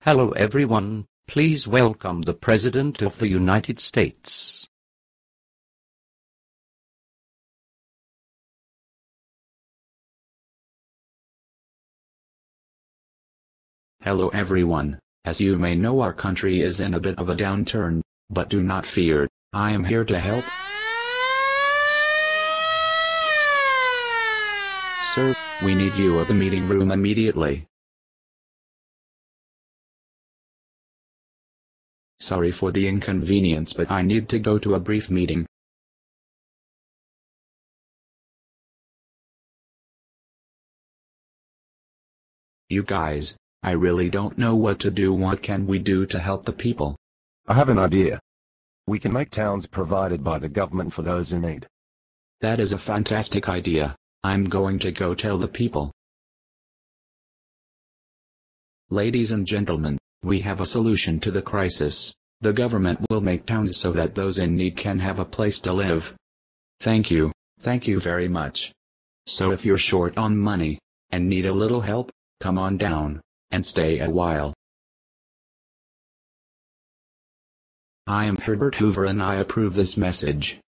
Hello everyone, please welcome the President of the United States. Hello everyone, as you may know our country is in a bit of a downturn, but do not fear, I am here to help. Sir, we need you at the meeting room immediately. Sorry for the inconvenience, but I need to go to a brief meeting. You guys, I really don't know what to do. What can we do to help the people? I have an idea. We can make towns provided by the government for those in need. That is a fantastic idea. I'm going to go tell the people. Ladies and gentlemen, we have a solution to the crisis. The government will make towns so that those in need can have a place to live. Thank you very much. So if you're short on money, and need a little help, come on down, and stay a while. I am Herbert Hoover and I approve this message.